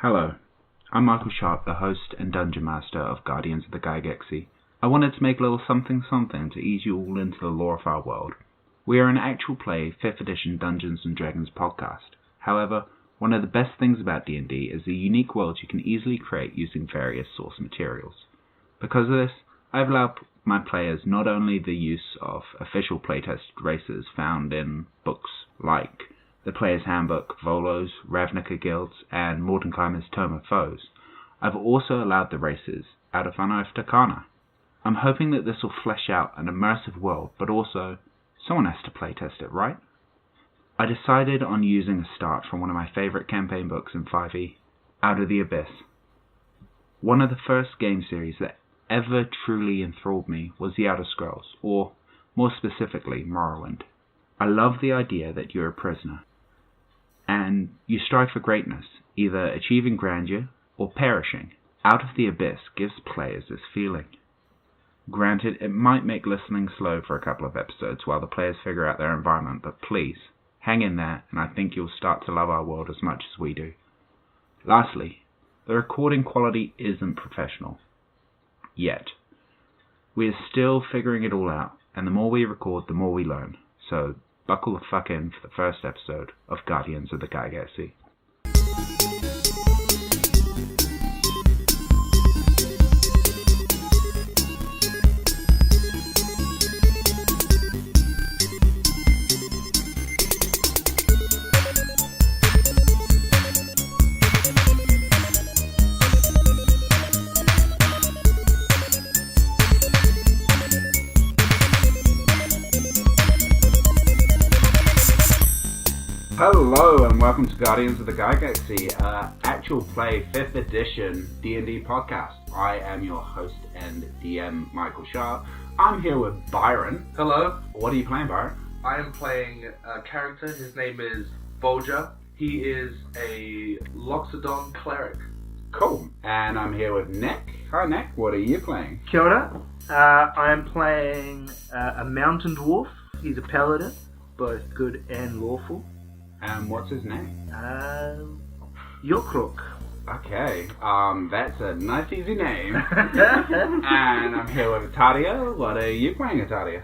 Hello, I'm Sharpe, the host and dungeon master of Guardians of the Gigaxy. I wanted to make a little something to ease you all into the lore of our world. We are an actual play 5th edition Dungeons & Dragons podcast. However, one of the best things about D&D is the unique world you can easily create using various source materials. Because of this, I've allowed my players not only the use of official playtest races found in books like The Player's Handbook, Volos, Ravnica Guilds, and Mordenheimer's Tome of Foes, I've also allowed the races out of Unearthed Arcana. I'm hoping that this will flesh out an immersive world, but also, someone has to playtest it, right? I decided on using a start from one of my favourite campaign books in 5e, Out of the Abyss. One of the first game series that ever truly enthralled me was The Outer Scrolls, or, more specifically, Morrowind. I love the idea that you're a prisoner, and you strive for greatness, either achieving grandeur or perishing. Out of the Abyss gives players this feeling. Granted, it might make listening slow for a couple of episodes while the players figure out their environment, but please, hang in there, and I think you'll start to love our world as much as we do. Lastly, the recording quality isn't professional. Yet. We are still figuring it all out, and the more we record, the more we learn. So, buckle the fuck in for the first episode of Guardians of the Gigaxy. Hello and welcome to Guardians of the Gigaxy, actual play 5th edition D&D podcast. I am your host and DM, Sharpe. I'm here with Byron. Hello. What are you playing, Byron? I am playing a character. His name is Boja. He is a Loxodon Cleric. Cool. And I'm here with Nick. Hi Nick, what are you playing? Kia ora. I am playing a mountain dwarf. He's a paladin, both good and lawful. And what's his name? Yokroak. Okay, that's a nice easy name. And I'm here with Ataria. What are you playing, Ataria?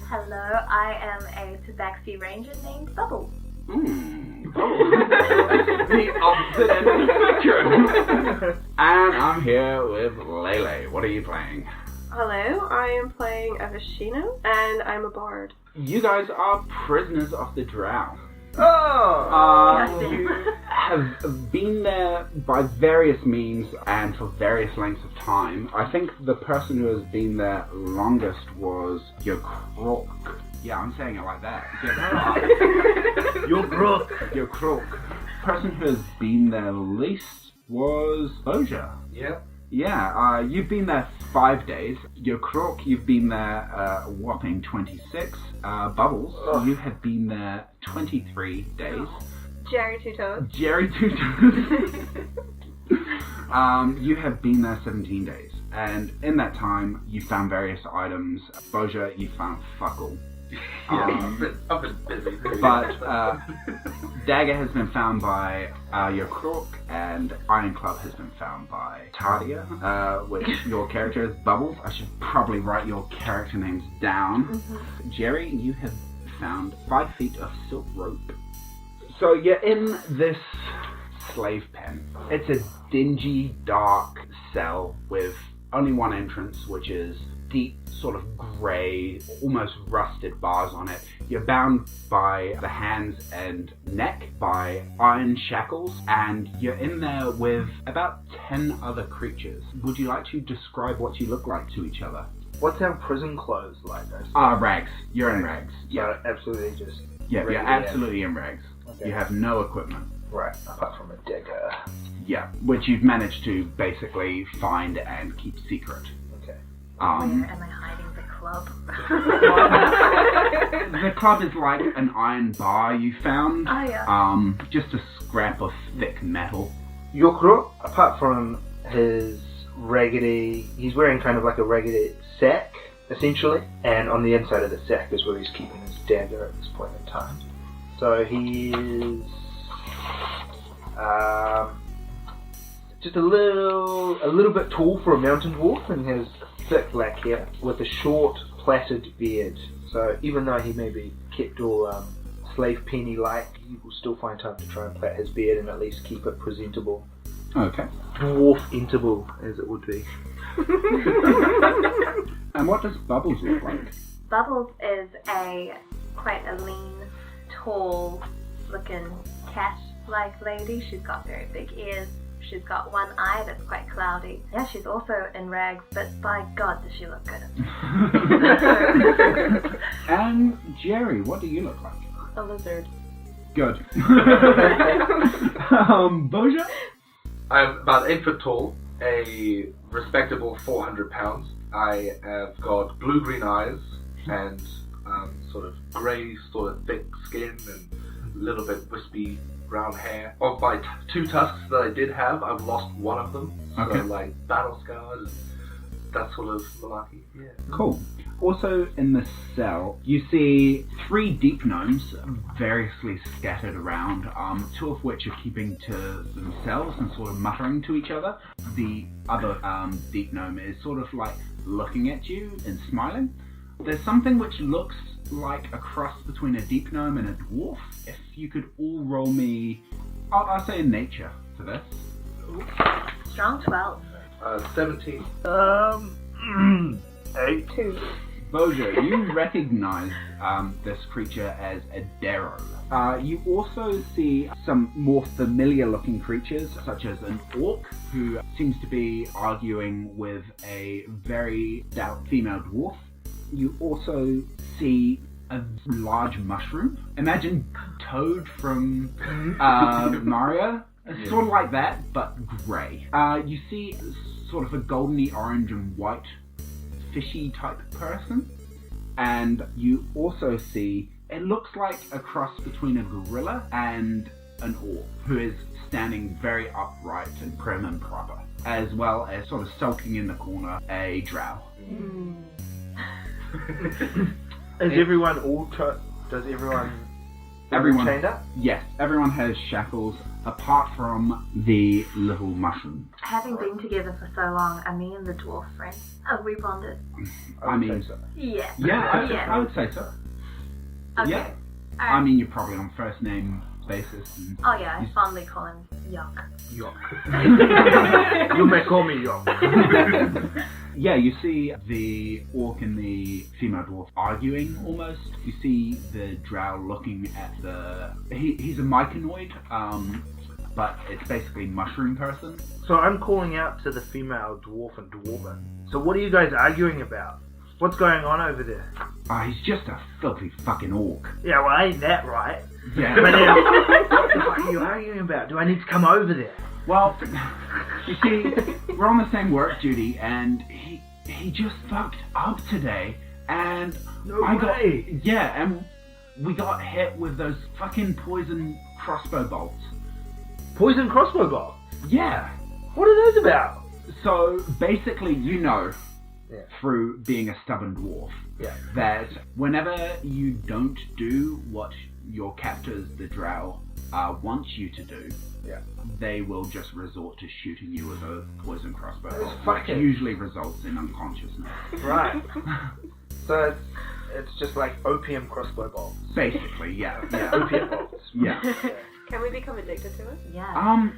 Hello, I am a Tabaxi ranger named Bubble. The opposite end of the spectrum. And I'm here with Lele. What are you playing? Hello, I am playing a Viashino, and I'm a bard. You guys are prisoners of the Drow. You have been there by various means and for various lengths of time. I think the person who has been there longest was Yokroak. Yeah, I'm saying it like that. Yokroak. Yokroak. The person who has been there least was Boja. Yeah. Yeah, you've been there 5 days. Yokroak, you've been there a whopping 26. Bubbles, you have been there 23 days. Jerry Two Toes. Jerry Two Toes. You have been there 17 days. And in that time, you found various items. Boja, you found fuck all. I've been busy. But Dagger has been found by Yokroak, and Iron Club has been found by Ataria, which your character is Bubbles. I should probably write your character names down. Mm-hmm. Jerry, you have found 5 feet of silk rope. So you're in this slave pen. It's a dingy, dark cell with only one entrance, which is deep, sort of grey, almost rusted bars on it. You're bound by the hands and neck by iron shackles, and you're in there with about 10 other creatures. Would you like to describe what you look like to each other? What's our prison clothes like? Rags. You're in rags. Yeah, so absolutely just. Yeah, you're absolutely in rags. Okay. You have no equipment. Right, apart from a dagger. Yeah, which you've managed to basically find and keep secret. Where am I hiding the club? The club is like an iron bar you found. Oh, yeah. Just a scrap of thick metal. Yokroak, apart from his raggedy, he's wearing kind of like a raggedy sack, essentially, and on the inside of the sack is where he's keeping his dagger at this point in time. So he is just a little bit tall for a mountain dwarf, and has thick black hair with a short plaited beard. So even though he may be kept all slave penny-like, you will still find time to try and plait his beard and at least keep it presentable. Okay. Dwarf-entable, as it would be. And what does Bubbles look like? Bubbles is quite a lean, tall looking cat-like lady. She's got very big ears. She's got one eye that's quite cloudy. Yeah, she's also in rags, but by God does she look good. And Jerry, what do you look like? A lizard. Good. Boja? I'm about 8 foot tall, a respectable 400 pounds. I have got blue-green eyes and sort of grey, sort of thick skin and a little bit wispy brown hair. Of my 2 tusks that I did have, I've lost one of them. Okay. So like battle scars, that sort of malarkey. Yeah. Cool. Also in the cell, you see 3 deep gnomes variously scattered around, 2 of which are keeping to themselves and sort of muttering to each other. The other deep gnome is sort of like looking at you and smiling. There's something which looks like a cross between a deep gnome and a dwarf. If you could all roll me, I'll say nature for this. Strong 12. 17. 8. 2. Boja, you recognize this creature as a Darrow. You also see some more familiar looking creatures, such as an orc, who seems to be arguing with a very stout female dwarf. You also see a large mushroom. Imagine Toad from Mario. It's sort of like that, but grey. You see sort of a goldeny orange and white fishy type person, and you also see, it looks like a cross between a gorilla and an orc, who is standing very upright and prim and proper, as well as sort of sulking in the corner a drow. Is everyone does everyone chained up? Yes, everyone has shackles apart from the little mushroom. Having been together for so long, are me and the dwarf friends? Are we bonded? I mean, so. Yeah. yeah, I would say so. Okay. Yeah. I mean, you're probably on first name basis. And Oh yeah, I fondly call him Yok. You may call me Yok. Yeah, you see the orc and the female dwarf arguing almost. You see the drow looking at he's a myconoid, but it's basically mushroom person. So I'm calling out to the female dwarf and dwarven. So what are you guys arguing about? What's going on over there? He's just a filthy fucking orc. Yeah, well, ain't that right? Yeah. But then, what the fuck are you arguing about? Do I need to come over there? Well, you see, we're on the same work duty, and he just fucked up today, and and we got hit with those fucking poison crossbow bolts. Poison crossbow bolt? Yeah. What are those about? So basically, through being a stubborn dwarf, that whenever you don't do what your captors, the drow, want you to do, they will just resort to shooting you with a poison crossbow bolt, which usually results in unconsciousness. Right. So it's just like opium crossbow bolts. Basically, yeah. Opium bolts. Yeah. Can we become addicted to it? Yeah.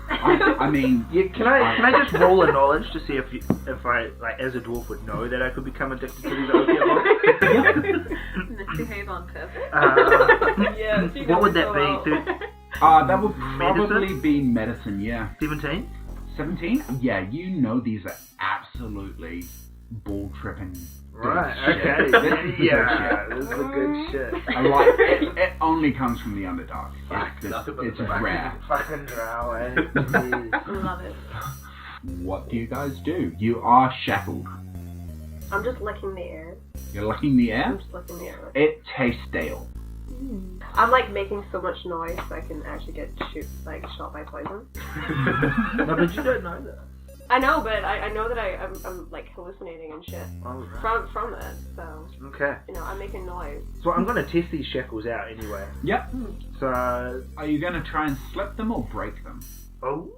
I mean, can I just roll a knowledge to see if I like as a dwarf would know that I could become addicted to these opium bolts? Misbehave on purpose. Yeah. What would that be? that would probably be medicine. Yeah. 17. 17? Yeah, you know these are absolutely ball tripping. Right. Shit. Okay. This is the good shit. This is the good shit. It only comes from the Underdark. It's rare. Fucking drow, eh? Love it. What do you guys do? You are shackled. I'm just licking the air. You're licking the I'm air? just licking the air. It tastes stale. I'm like making so much noise so I can actually get shot by poison. No, but you don't know that. I know, but I know that I'm like hallucinating and shit Oh, right. from it. So Okay. I'm making noise. So I'm gonna test these shackles out anyway. Yep. So Are you going to try and slip them or break them? oh.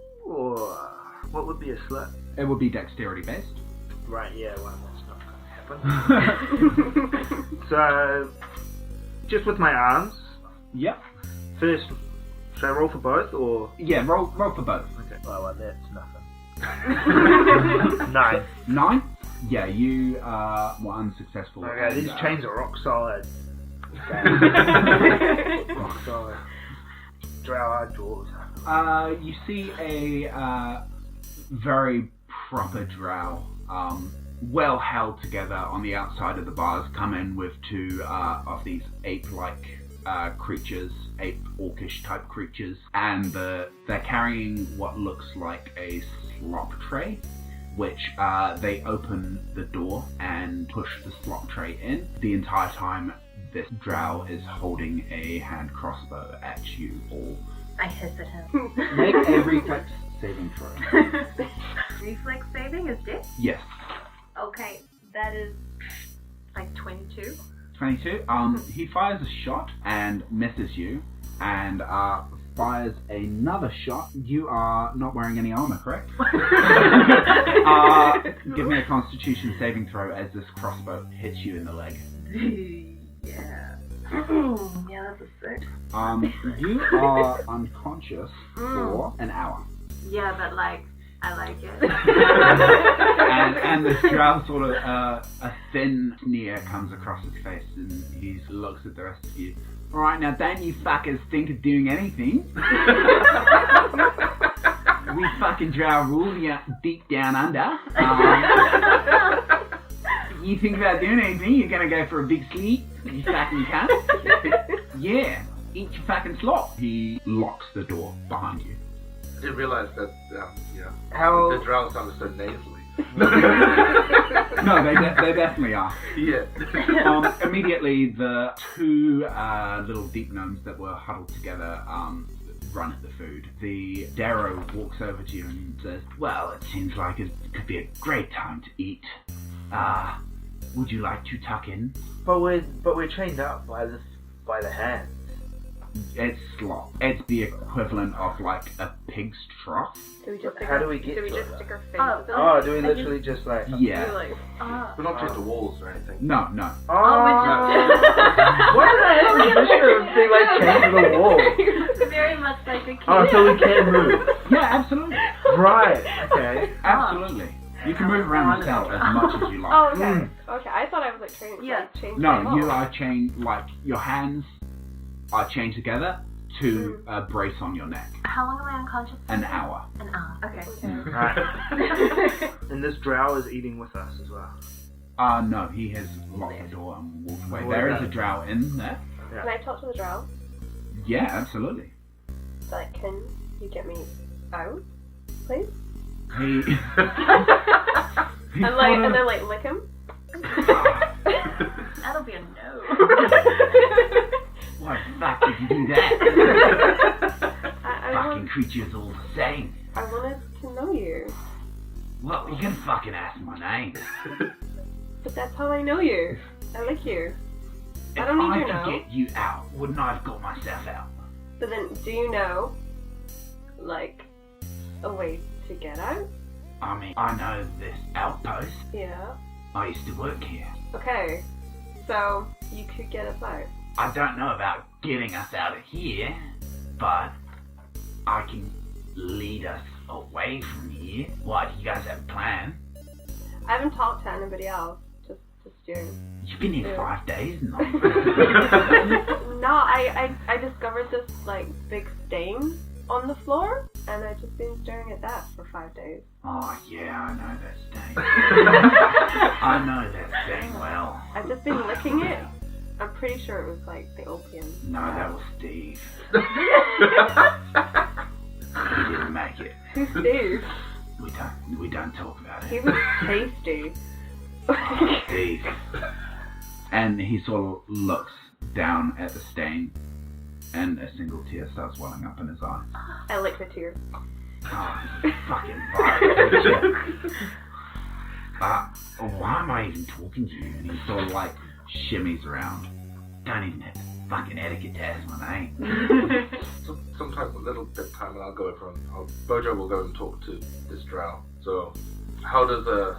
would be a slip? It would be dexterity based. Right, yeah, well, that's not going to happen. So, just with my arms, Yep. first, should I roll for both, or? Yeah, roll for both. Okay, well, that's nothing. 9. 9? Yeah, you were unsuccessful. Okay, and, these chains are rock solid. Rock solid. Drow are dwarves. You see a very proper drow, well held together on the outside of the bars, come in with 2 of these ape-like creatures, ape-orcish type creatures, and they're carrying what looks like a slop tray, which they open the door and push the slop tray in. The entire time this drow is holding a hand crossbow at you all. I hiss at him. Make a reflex saving throw. Reflex saving is death? Yes. Okay, that is like 22. 22. He fires a shot and misses you, and fires another shot. You are not wearing any armor, correct? Give me a Constitution saving throw as this crossbow hits you in the leg. Yeah. Yeah, that's a 6. You are unconscious for an hour. Yeah, but like, I like it. and this drow sort of, a thin sneer comes across his face, and he looks at the rest of you. Alright, now don't you fuckers think of doing anything. We fucking drow rule deep down under. You think about doing anything, you're gonna go for a big sleep, you fucking cunt. Yeah, eat your fucking slop. He locks the door behind you. I didn't realise that, How- the drow sounded so nasally. No, they definitely are. Yeah. Immediately, the 2 little deep gnomes that were huddled together run at the food. The Darrow walks over to you and says, "Well, it seems like it could be a great time to eat. Would you like to tuck in?" But we're chained up by the hands. It's slop. It's the equivalent of like a pig's trough. Do we just How do we get do we to just it? stick our faces Oh, in it? Oh, do we literally just like... Yeah. Do we, like, We're not chained to walls or anything. No. Why did I have the vision of being like chained to the wall? Very much like a kid. Oh, so we can move. Yeah, absolutely. Right, okay. Absolutely. You can move around the cell as much as you like. Oh, okay. Okay, I thought I was like trained. Yeah. Like, chained to No, my you wall. are chained, like, your hands are chained together to a brace on your neck. How long am I unconscious? An hour. An hour. Okay. Right. And this drow is eating with us as well. No, he has locked the door and walked away. What There about is a it? drow in there. Can I talk to the drow? Yeah, absolutely. Like, can you get me out, please? He... And like, and then like lick him. That'll be a no. Why the fuck did you do that? Fucking creatures all the same. I wanted to know you. Well, you can fucking ask my name. But that's how I know you. I like you. If I don't need I your could know. get you out, wouldn't I have got myself out? But then, do you know, like, a way to get out? I mean, I know this outpost. Yeah. I used to work here. Okay. So, you could get us out. I don't know about getting us out of here, but I can lead us away from here. What, you guys have a plan? I haven't talked to anybody else. Just you. You've been here 5 days now. No, I discovered this, like, big stain on the floor, and I've just been staring at that for 5 days. Oh, yeah, I know that stain. I know that stain well. I've just been licking it. I'm pretty sure it was, like, the opium. No, that was Steve. He didn't make it. Who's Steve? We don't talk about He it. was tasty. Steve. And he sort of looks down at the stain, and a single tear starts welling up in his eye. I lick the tears. Oh, you fucking vile. Why am I even talking to you? And he sort of like shimmies around. Don't even fucking etiquette test, my mate. Sometimes a little bit of time, and I'll go over and Boja will go and talk to this drow. So, how does a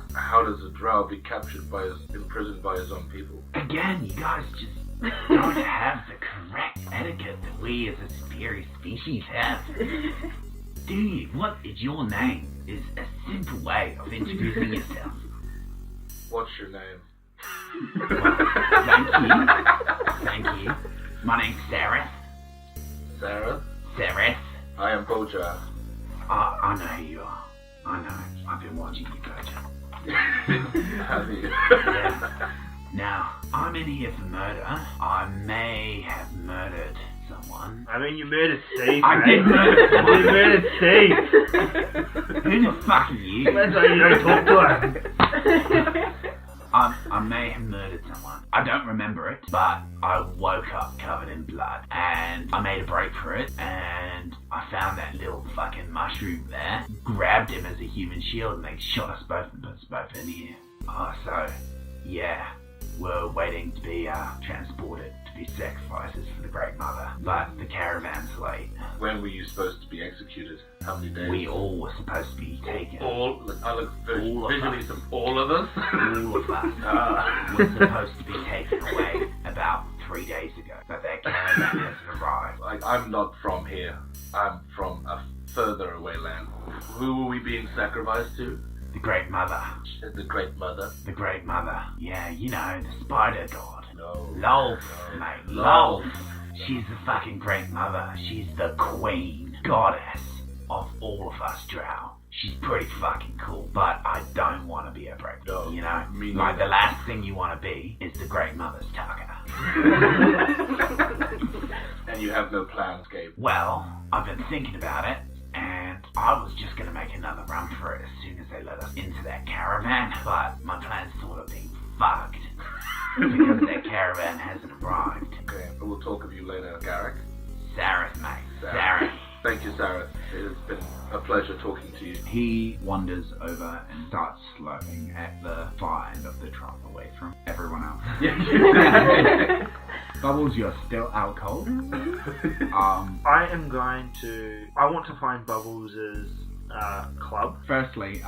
drow be imprisoned by his own people? Again, you guys just don't have the correct etiquette that we as a superior species have. Do you? What is your name? Is a simple way of introducing yourself. What's your name? Thank you. My name's Sarah. Sarah? Sarah. I am Boja. I know who you are. I know. I've been watching you, Boja. Have you? Yeah. Now, I'm in here for murder. I may have murdered someone. I mean, you murdered Steve, I did murder someone. You murdered Steve. Who the fuck are you? That's why you don't talk to him. I may have murdered someone. I don't remember it, but I woke up covered in blood, and I made a break for it, and I found that little fucking mushroom there, grabbed him as a human shield, and they shot us both and put us both in here. So, yeah, we're waiting to be transported to be sacrifices for the Great Mother, but the caravan's late. When were you supposed to be executed? How many days? We all were supposed to be taken. All of us. All of us. All of us? All of us were supposed to be taken away about 3 days ago, but their caravan hasn't arrived. I'm not from here. I'm from a further away land. Who were we being sacrificed to? The Great Mother. The Great Mother? The Great Mother. Yeah, you know, the spider god. No. Lolf, mate. Lolf. She's the fucking Great Mother. She's the queen, goddess of all of us drow. She's pretty fucking cool, but I don't want to be a break. No, you know? me Like, neither. the last thing you want to be is the Great Mother's tucker. And you have no plan, Gabe? Well, I've been thinking about it, and I was just going to make another run for it as soon as they let us into that caravan, but my plan's sort of being fucked because that caravan hasn't arrived. Okay, we'll talk of you later, Garrick. Sarah, mate. Sarah. Sarah. Thank you, Sarah. It has been a pleasure talking to you. He wanders over and starts slurping at the far end of the trough away from everyone else. Bubbles, you're still out cold. I want to find Bubbles' club. Firstly,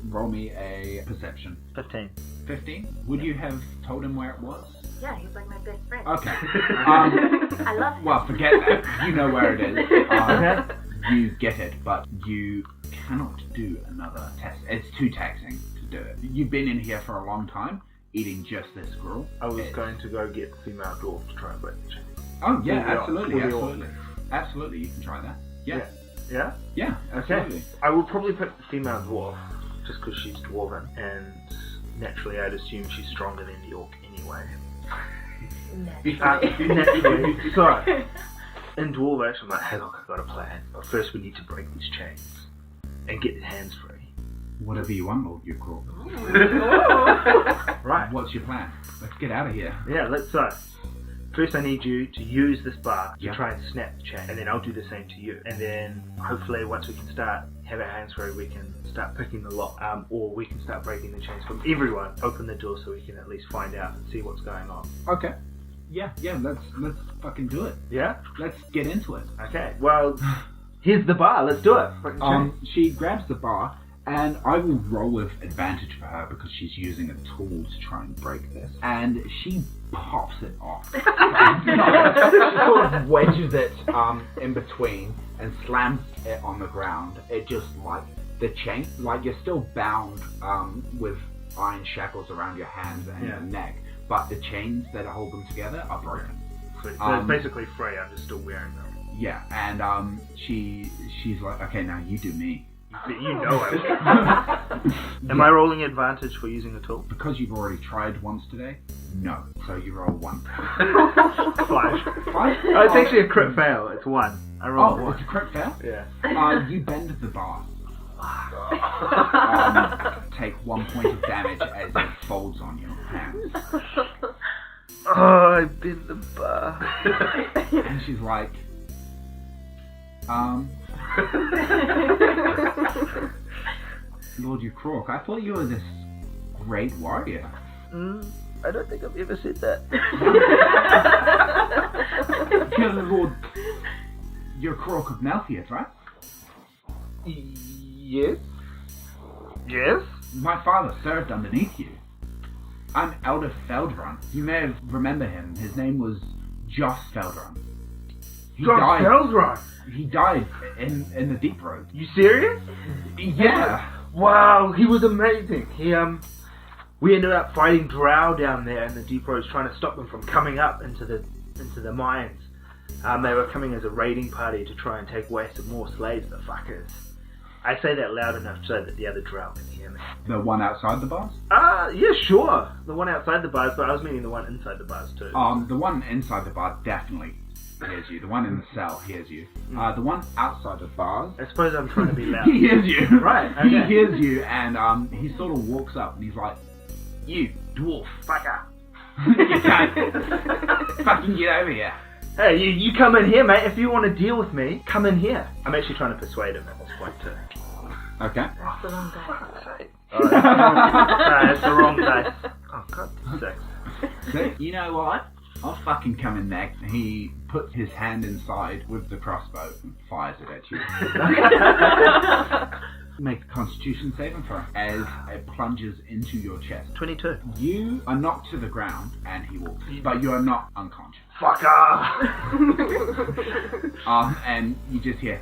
roll me a perception. 15. 15? Would you have told him where it was? Yeah, he's like my best friend. Okay. I love him. Well, forget that. You know where it is. You get it, but you cannot do another test. It's too taxing to do it. You've been in here for a long time, eating just this squirrel. I was going to go get the female dwarf to try and break the chain. Oh, yeah, Fully absolutely. on. Absolutely, you can try that. Yeah. Yeah? Yeah, absolutely. I will probably pick the female dwarf, just because she's dwarven, and naturally I'd assume she's stronger than the orc anyway. Naturally. So, in Dwarvish, I'm like, hey look, I've got a plan. But first we need to break these chains and get the hands free. Whatever you want, Lord Yokroak. Right. What's your plan? Let's get out of here. Yeah, let's so. First I need you to use this bar to Yeah. try and snap the chain, and then I'll do the same to you. And then hopefully once we can have our hands free, we can start picking the lock, or we can start breaking the chains from everyone. Open the door so we can at least find out and see what's going on. Okay. Yeah, let's fucking do it. Yeah? Let's get into it. Okay, well, here's the bar, let's do it. She grabs the bar, and I will roll with advantage for her because she's using a tool to try and break this. And she pops it off. She sort of wedges it in between and slams it on the ground. It just like the chain, like you're still bound with iron shackles around your hands and your neck, but the chains that hold them together are broken. So it's basically free, I'm just still wearing them. Yeah, and she's like, okay, now you do me. You know I will. Am I rolling advantage for using a tool? Because you've already tried once today, no. So you roll 1. 5. 5? Oh, it's actually a crit fail. It's 1. I rolled 1. It's a crit fail? Yeah. You bend the bar. Take 1 point of damage as it folds on your hands. Oh, I bent the bar. And she's like, Lord Yokroak, I thought you were this great warrior. I don't think I've ever said that. You're the Lord Yokroak of Nelthius, right? Yes? Yes? My father served underneath you. I'm Elder Feldrun. You may remember him. His name was Joss Feldrun. Feldrun? He died in the Deep Road. You serious? Yeah. Wow, he was amazing. We ended up fighting Drow down there in the Deep Roads, trying to stop them from coming up into the mines. They were coming as a raiding party to try and take away some more slaves, the fuckers. I say that loud enough so that the other Drow can hear me. The one outside the bars? Yeah, sure. The one outside the bars, but I was meaning the one inside the bars too. The one inside the bar definitely hears you. The one in the cell hears you. The one outside the bars... I suppose I'm trying to be loud. He hears you. Right, okay. He hears you, and he sort of walks up and he's like, "You, dwarf fucker. You can't fucking get over here." Hey, you come in here, mate. If you want to deal with me, come in here. I'm actually trying to persuade him at this point too. Okay. That's the wrong guy. That's the wrong dice. Oh, God, 6. So, you know what? I'll fucking come in next. He puts his hand inside with the crossbow and fires it at you. Make a Constitution saving throw as it plunges into your chest. 22. You are knocked to the ground and he walks, but you are not unconscious. Fucker! And you just hear.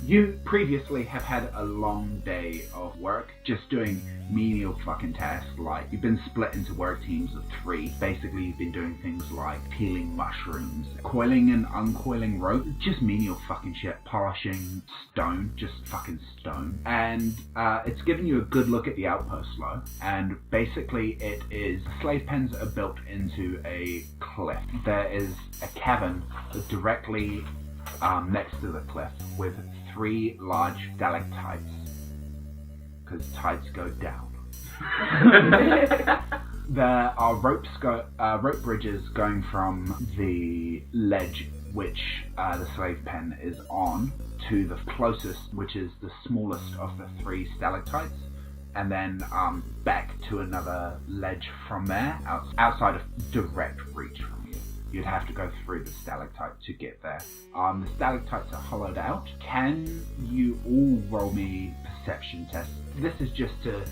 You previously have had a long day of work, just doing menial fucking tasks. Like you've been split into work teams of 3. Basically, you've been doing things like peeling mushrooms, coiling and uncoiling rope, just menial fucking shit, polishing stone, just fucking stone. And it's given you a good look at the outpost, though. And basically, it is slave pens are built into a cliff. There is a cavern directly next to the cliff with 3 large stalactites, because tides go down. There are rope bridges going from the ledge which the slave pen is on to the closest, which is the smallest of the 3 stalactites, and then back to another ledge from there, outside of direct reach from you. You'd have to go through the stalactite to get there. The stalactites are hollowed out. Can you all roll me perception tests? This is just to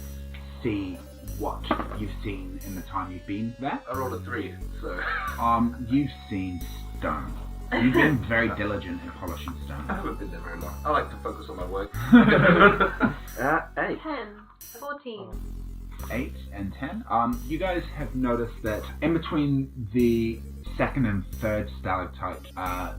see what you've seen in the time you've been there. I rolled a 3, so... You've seen stone. You've been very diligent in polishing stone. I haven't been there very long. I like to focus on my work. 8. 10. 14. 8 and 10. You guys have noticed that in between the 2nd and 3rd stalactite,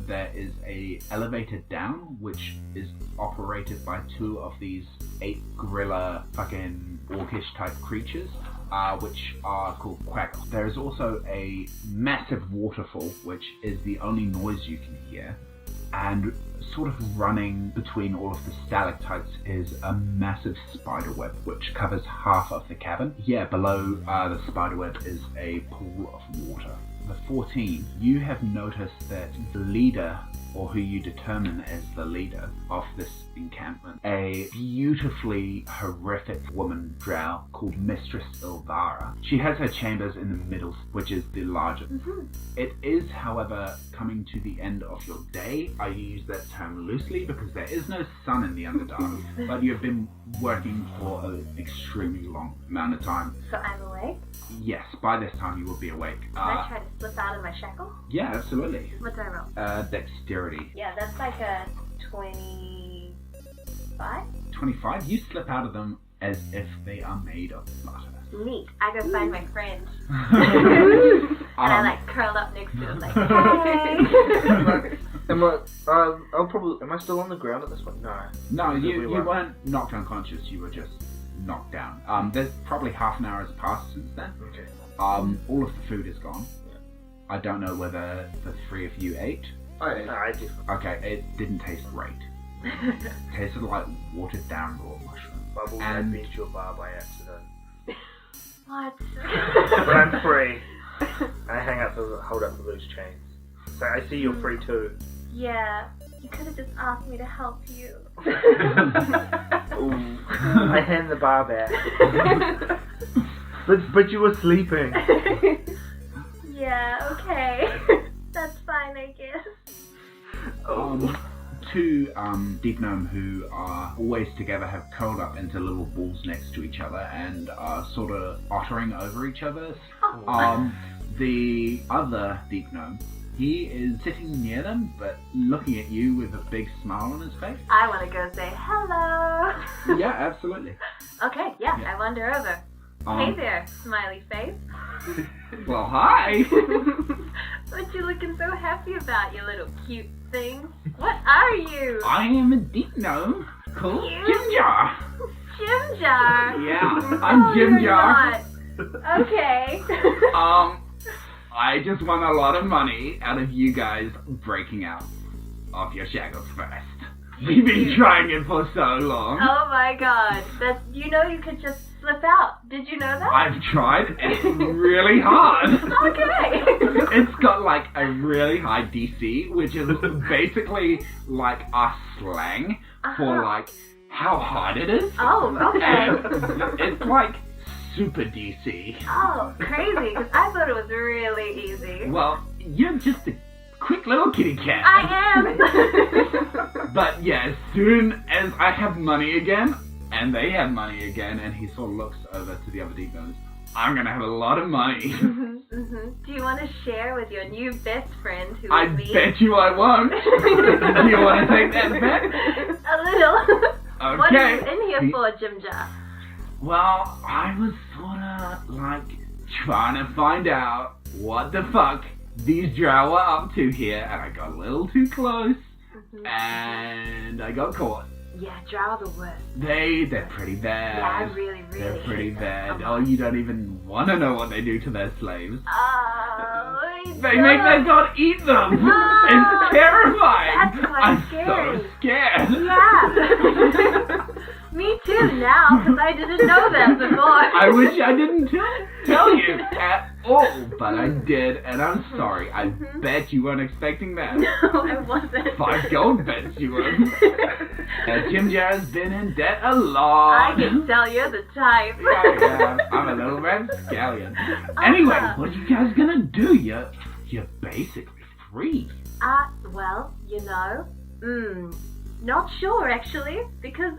there is a elevator down, which is operated by 2 of these 8 gorilla fucking orcish type creatures, which are called quackles. There is also a massive waterfall, which is the only noise you can hear, and sort of running between all of the stalactites is a massive spider web which covers half of the cavern. Yeah, below the spider web is a pool of water. The 14, you have noticed that the leader, or who you determine as the leader of this encampment, a beautifully horrific woman drow called Mistress Ilvara. She has her chambers in the middle, which is the largest. It is, however, coming to the end of your day. I use that term loosely because there is no sun in the Underdark, but you've been working for an extremely long amount of time. So I'm awake? Yes, by this time you will be awake. Can I try to slip out of my shackle? Yeah, absolutely. What do I roll? Dexterity. Yeah, that's like a 25? 25? You slip out of them as if they are made of butter. Neat. I go find my friend. And I like curl up next to him like, hey! Am I still on the ground at this point? No. No, you weren't knocked unconscious, you were just knocked down. There's probably half an hour has passed since then. Okay. All of the food is gone. Yeah. I don't know whether the 3 of you ate. I ate. No, I did. Okay, it didn't taste great. It tasted like watered down raw mushroom. Bubbles, I And- beat your bar by accident. What? But I'm free. I hold up the loose chains. So I see you're free too. Yeah, you could have just asked me to help you. Ooh. I hand the bar back. But you were sleeping. Yeah, okay. That's fine, I guess. Two deep gnome who are always together have curled up into little balls next to each other and are sort of ottering over each other. The other deep gnome, he is sitting near them but looking at you with a big smile on his face. I want to go say hello. Yeah, absolutely. Okay, yeah, I wander over. Hey there, smiley face. Well, hi. What you looking so happy about, you little cute thing? What are you? I am a deep gnome called You? Jim Jar. Jim Jar. Yeah, I'm Jim you're Jar. not. Okay. I just want a lot of money out of you guys breaking out of your shackles first. We've been trying it for so long. Oh my god. You know you could just slip out. Did you know that? I've tried. It's really hard. Okay. It's got like a really high DC, which is basically like a slang for like how hard it is. Oh, okay. And it's like super DC. Oh, crazy, because I thought it was really easy. Well, you're just a quick little kitty cat. I am! But yeah, as soon as I have money again, and they have money again, and he sort of looks over to the other deep gnomes, I'm gonna have a lot of money. Do you want to share with your new best friend who I is me? bet you I won't. Do you want to take that bet? A little. Okay. What are you in here for, Jim Jar? Well, I was sort of like trying to find out what the fuck these drow were up to here, and I got a little too close, and I got caught. Yeah, drow are the worst. They're pretty bad. Yeah, I really They're pretty hate bad. them. Oh, you don't even want to know what they do to their slaves. Oh, They make their god eat them. Oh, It's terrifying. that's quite I'm scary. so scared. Yeah. Me too now, because I didn't know that before. I wish I didn't tell you at all, but I did, and I'm sorry. I bet you weren't expecting that. No, I wasn't. 5 gold bets you were. Jim Jar's been in debt a lot. I can tell you're the type. Yeah, I'm a little red scallion. Anyway, what you guys gonna do? You're basically free. Well, you know, not sure actually, because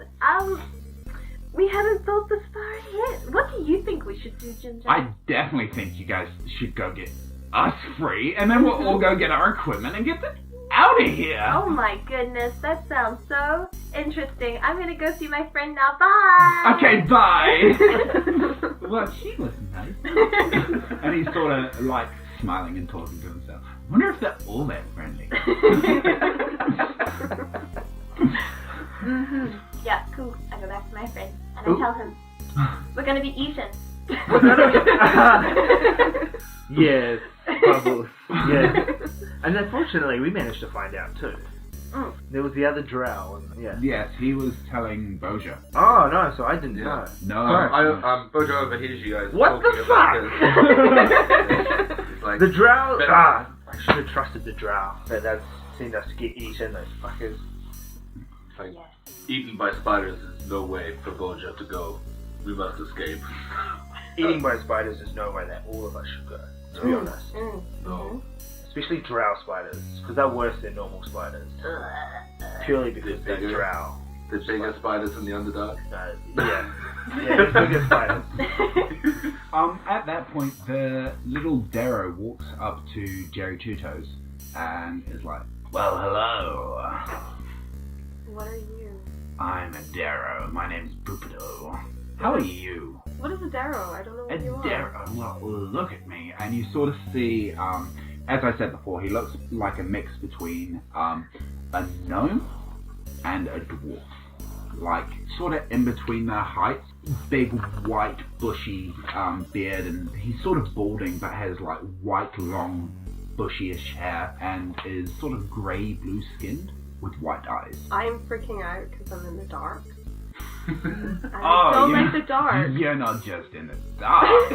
we haven't thought this far ahead. What do you think we should do, Jim Jar? I definitely think you guys should go get us free, and then we'll all go get our equipment and get out of here. Oh my goodness, that sounds so interesting. I'm gonna go see my friend now. Bye! Okay, bye! Well, she was nice. And he's sort of like smiling and talking to himself. I wonder if they're all that friendly. Yeah, cool. I go back to my friend and I tell him we're gonna be eaten. Yes, bubbles. Yes. And unfortunately, we managed to find out too. There was the other drow. And, yeah. Yes, he was telling Boja. Oh no, so I didn't know. No. Boja overhears you guys What talking the about fuck? this. Like, The drow. I should have trusted the drow. But that's seen us get eaten. Those fuckers. like, eaten by spiders is no way for Boja to go. We must escape. Eating by spiders is no way that all of us should go. To be honest. No. Especially drow spiders, because they're worse than normal spiders. Purely because they're bigger? drow. The bigger spiders in the Underdark. Yeah, the bigger spiders. At that point, the little Darrow walks up to Jerry Two Toes and is like, "Well, hello. What are you? I'm a Darrow. My name's Boopido. How are you?" What is a Darrow? I don't know A what you are. Darrow. Well, look at me. And you sort of see, as I said before, he looks like a mix between a gnome and a dwarf. Like, sort of in between their heights. Big, white, bushy beard, and he's sort of balding, but has like white, long, bushyish hair, and is sort of grey-blue skinned with white eyes. I'm freaking out because I'm in the dark. I Oh, don't you're like the dark. You're not just in the dark,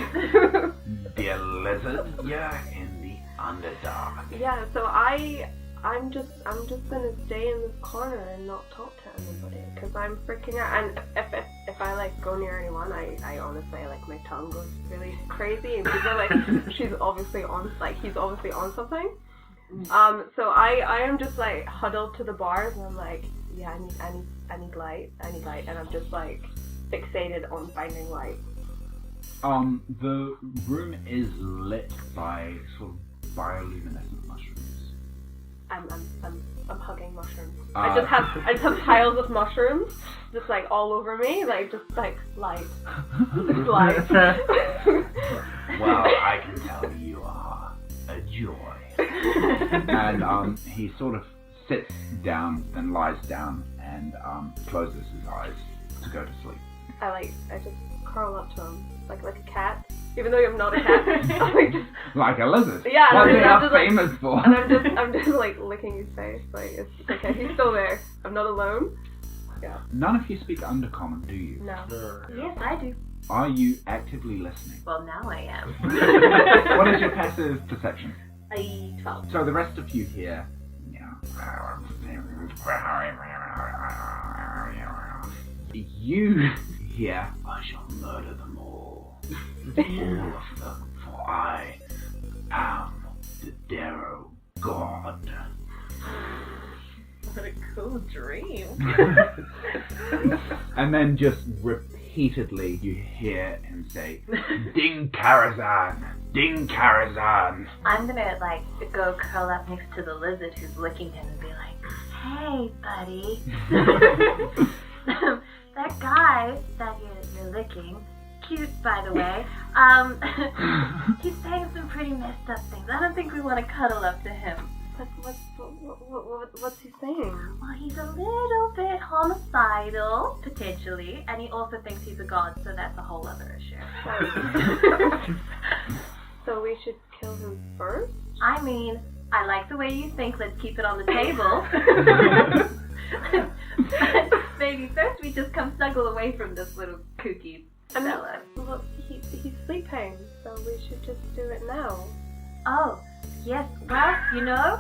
dear lizard. You're in the Underdark. Yeah, so I'm just gonna stay in this corner and not talk to anybody because I'm freaking out. And if if I like go near anyone, I honestly like my tongue goes really crazy, and people are like, he's obviously on something. So I am just like huddled to the bars, and I'm like, yeah, I need light, and I'm just like fixated on finding light. The room is lit by sort of bioluminescent mushrooms. I'm hugging mushrooms. I just have piles of mushrooms just like all over me, like just like light. Light. Well, I can tell you are a joy. And he sort of sits down, then lies down, and closes his eyes to go to sleep. I just curl up to him like a cat, even though I'm not a cat. Like a lizard. Yeah, what they are just, famous for. And I'm just like licking his face, like it's okay, he's still there. I'm not alone. Yeah. None of you speak Undercommon, do you? No. Yes, I do. Are you actively listening? Well, now I am. What is your passive perception? 12. So the rest of you hear, you hear, I shall murder them all. All of them, for I am the Darrow God. What a cool dream. And then just repeatedly you hear him say, Ding Karazhan! Ding Karazhan! I'm gonna like go curl up next to the lizard who's licking him and be like, hey buddy. That guy that you're licking, cute by the way, he's saying some pretty messed up things. I don't think we want to cuddle up to him. What's he saying? Well, he's a little bit homicidal, potentially, and he also thinks he's a god, so that's a whole other issue. So we should kill him first? I mean, I like the way you think, let's keep it on the table. Maybe first we just come snuggle away from this little kooky fella. Well, he's sleeping, so we should just do it now. Oh, yes, well, you know,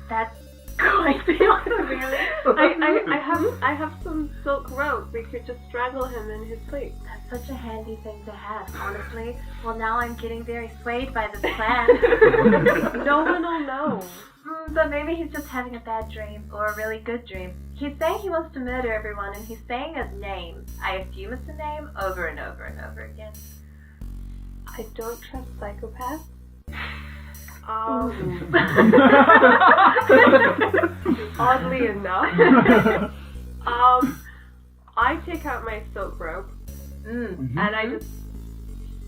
that's quite the honor, really. I have some silk rope. We could just strangle him in his sleep. That's such a handy thing to have, honestly. Well, now I'm getting very swayed by this plan. No one will know. But maybe he's just having a bad dream, or a really good dream. He's saying he wants to murder everyone, and he's saying a name. I assume it's a name, over and over and over again. I don't trust psychopaths. Oddly enough. I take out my silk rope, and I just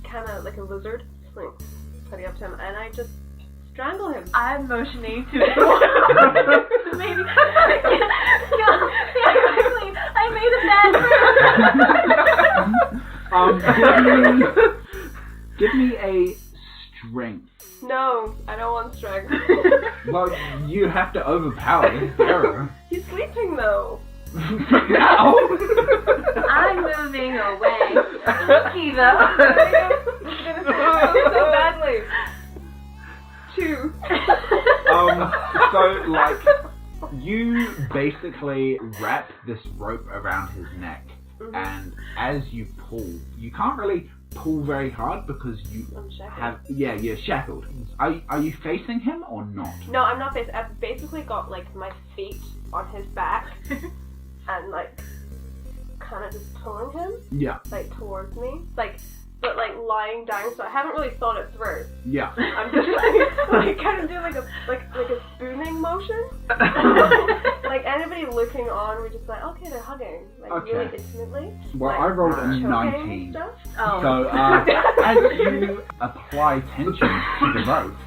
kind of like a lizard, like putting up to him, and I just strangle him. I'm motioning to it. Maybe. I made a bad give me a strength. No, I don't want strength. Well, you have to overpower this Darrow. He's sleeping though. Now? I'm moving away. Kiva. So badly. 2. So, like, you basically wrap this rope around his neck, and as you pull, you can't really pull very hard because you you're shackled. Are you facing him or not? No, I'm not facing. I've basically got like my feet on his back and like kind of just pulling him. Yeah. Like towards me, but lying down. So I haven't really thought it through. Yeah. I'm just like kind of doing like a spooning motion. Like anybody looking on, we're just like, okay, they're hugging, really intimately. Well, I rolled a 19. Stuff. Oh. So as you apply tension to the rope,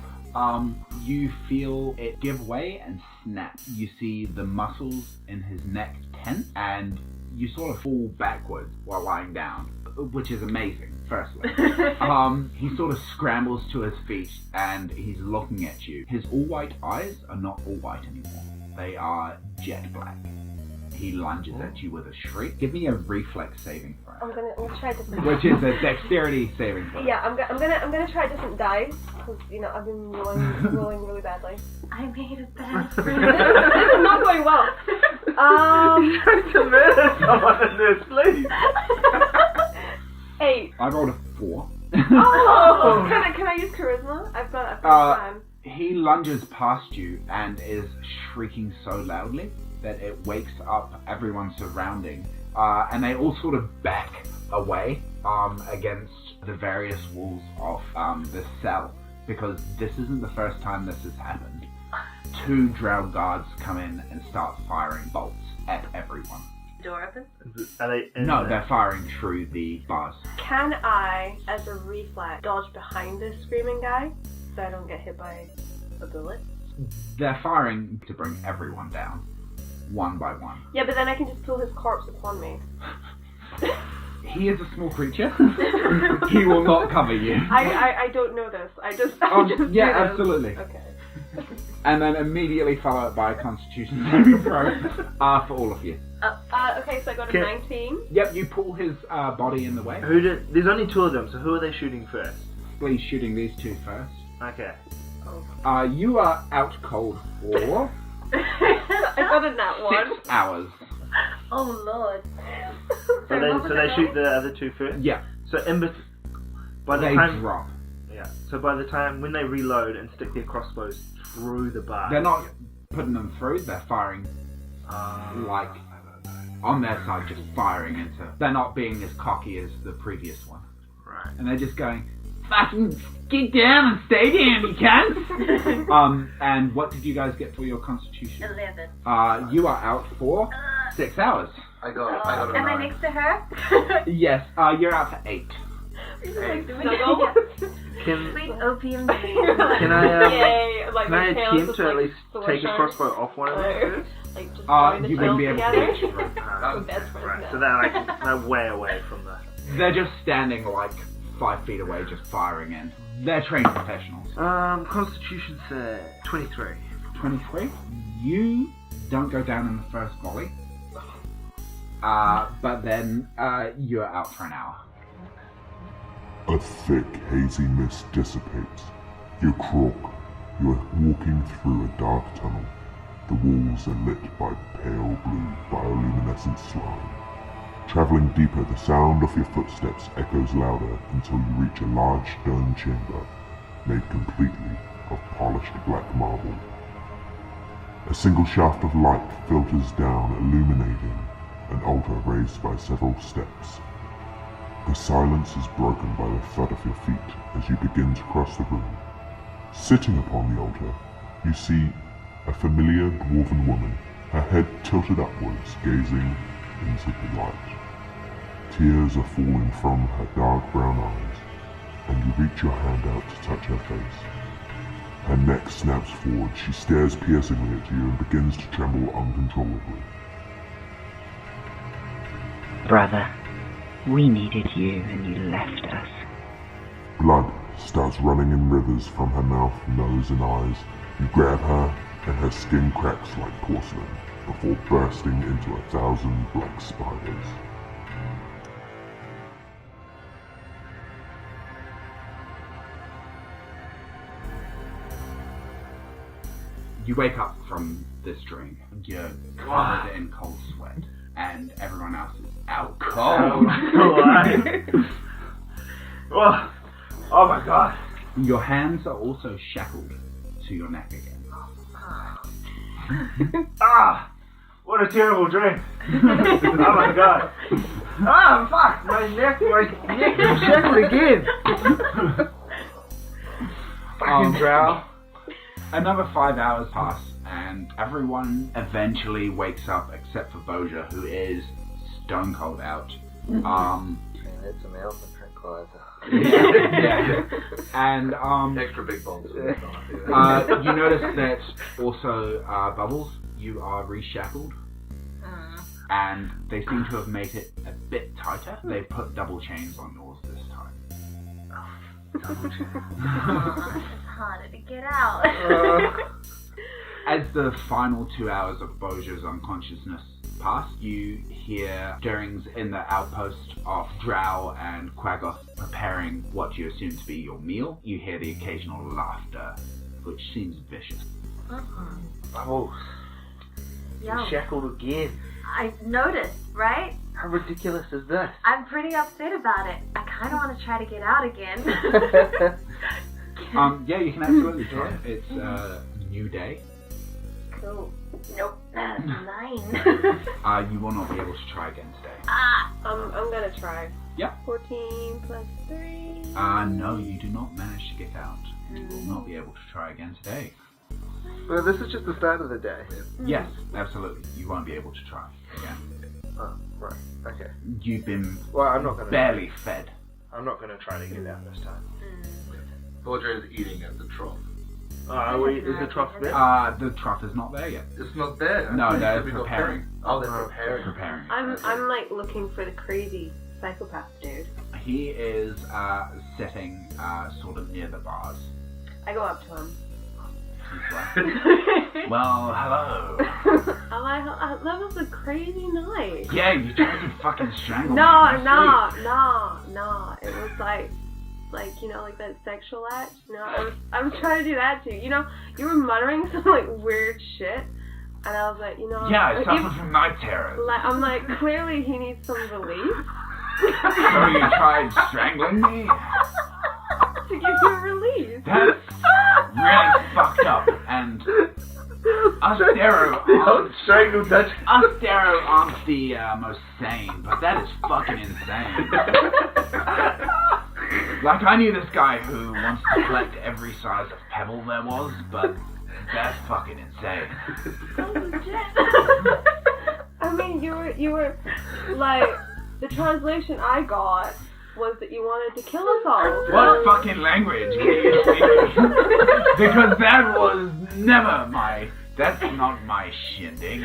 you feel it give way and snap. You see the muscles in his neck tense, and you sort of fall backwards while lying down, which is amazing. Firstly, he sort of scrambles to his feet and he's looking at you. His all-white eyes are not all-white anymore. They are jet black. He lunges at you with a shriek. Give me a reflex saving throw. I'm gonna try different. Which is a dexterity saving throw. Yeah, I'm gonna try different dice because I've been rolling really badly. I made a bad This is not going well. Trying to murder someone in their sleep. 8. I rolled a 4. Oh, can I use charisma? I've got plan. He lunges past you and is shrieking so loudly that it wakes up everyone surrounding, and they all sort of back away against the various walls of the cell, because this isn't the first time this has happened. 2 drow guards come in and start firing bolts at everyone. Door open? Are they in No, there? they're firing through the bars. Can I, as a reflex, dodge behind this screaming guy so I don't get hit by a bullet? They're firing to bring everyone down, one by one. Yeah, but then I can just pull his corpse upon me. He is a small creature. He will not cover you. I don't know this. I just Yeah, do this. absolutely. Okay. And then immediately follow it by a Constitution saving throw for all of you. Okay, so I got a 19. Yep, you pull his body in the way. There's only 2 of them, so who are they shooting first? Please shooting these 2 first. Okay. You are out cold for I got a nat 1. 6 hours. Oh lord. So they shoot the other 2 first? Yeah. So by the They time drop. Yeah. So by the time when they reload and stick their crossbows through the bar, They're not putting them through, they're firing like on their side, just firing into. They're not being as cocky as the previous one. Right. And they're just going, fucking get down and stay down, you cunts! And what did you guys get for your Constitution? 11. You are out for 6 hours. I got a Am I 9. next to her? Yes, you're out for 8. Snuggle. Can Sweet opium dream. Can I Yay. Like, can I my tail's attempt just, to like, at least take a swish crossbow off one of them first? Like, just join the You wouldn't be able tails to together. reach for it. We're best friends Right. now. So they're way away from the. They're just standing like 5 feet away, just firing in. They're trained professionals. Constitution said 23. 23. You don't go down in the first volley. But then you're out for an hour. A thick, hazy mist dissipates. Yokroak, you are walking through a dark tunnel. The walls are lit by pale blue bioluminescent slime. Travelling deeper, the sound of your footsteps echoes louder until you reach a large stone chamber made completely of polished black marble. A single shaft of light filters down, illuminating an altar raised by several steps. The silence is broken by the thud of your feet as you begin to cross the room. Sitting upon the altar, you see a familiar dwarven woman, her head tilted upwards, gazing into the light. Tears are falling from her dark brown eyes, and you reach your hand out to touch her face. Her neck snaps forward, she stares piercingly at you and begins to tremble uncontrollably. Brother, we needed you and you left us. Blood starts running in rivers from her mouth, nose, and eyes. You grab her, and her skin cracks like porcelain, before bursting into 1,000 black spiders. You wake up from this dream. You're covered in cold sweat, and everyone else is out cold. Oh my god. Your hands are also shackled to your neck again. What a terrible dream. Oh my god. Fuck, my neck is shackled again. Fucking drow. Another 5 hours pass, and everyone eventually wakes up except for Boja, who is stone cold out. It's a male tranquilizer. Yeah. And Extra big bolts. you notice that also Bubbles, you are reshackled, and they seem to have made it a bit tighter. They put double chains on yours this time. It's harder to get out. As the final 2 hours of Boja's unconsciousness pass, you hear stirrings in the outpost of Drow and Quaggoth preparing what you assume to be your meal. You hear the occasional laughter, which seems vicious. Bubbles. Yo, Shackled again. I noticed, right? How ridiculous is this? I'm pretty upset about it. I kind of want to try to get out again. Yeah, you can absolutely try it. It's a new day. Cool. Nope, that's 9. You will not be able to try again today. I'm gonna try. Yeah. 14 plus 3. No, you do not manage to get out. You will not be able to try again today. Well, this is just the start of the day. Yes, absolutely. You won't be able to try again. Oh, right. Okay. You've been Well, I'm not gonna. barely fed. I'm not gonna try to get out this time. Boja is eating at the trough. Is the trough there? The trough is not there yet. It's not there. No, I thought they're we got preparing. fed. Oh, they're preparing. Preparing. I'm like looking for the crazy psychopath dude. He is sitting sort of near the bars. I go up to him. He's like, well, hello. I'm like, that was a crazy night. Yeah, you tried to fucking strangle me. No. in my sleep. It was like you know, like that sexual act. You know, I was trying to do that too. You know, you were muttering some like weird shit, and I was like, you know, Yeah, I suffer from night terrors. like I'm like, clearly he needs some relief So you tried strangling me? to give you a release. That's really fucked up. And us Darrow aren't the most sane, but that is fucking insane. Like, I knew this guy who wants to collect every size of pebble there was, but that's fucking insane. I mean, you were like, the translation I got was that you wanted to kill us all. What fucking language were you speaking? Because that was never that's not my shindig.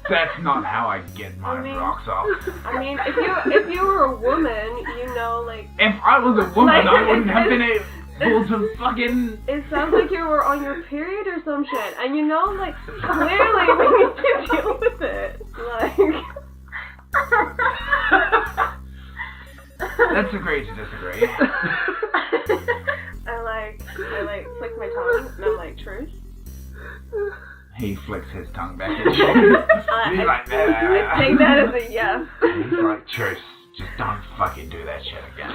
That's not how I get my rocks off. I mean, if you were a woman, you know, like... If I was a woman, I wouldn't have been able to fucking... It sounds like you were on your period or some shit. And you know, like, clearly we need to deal with it. Like... Let's agree to disagree. I flick my tongue, and I'm like, truth? He flicks his tongue back at you. He's like, I take that as a yes. He's like, Truce, just don't fucking do that shit again.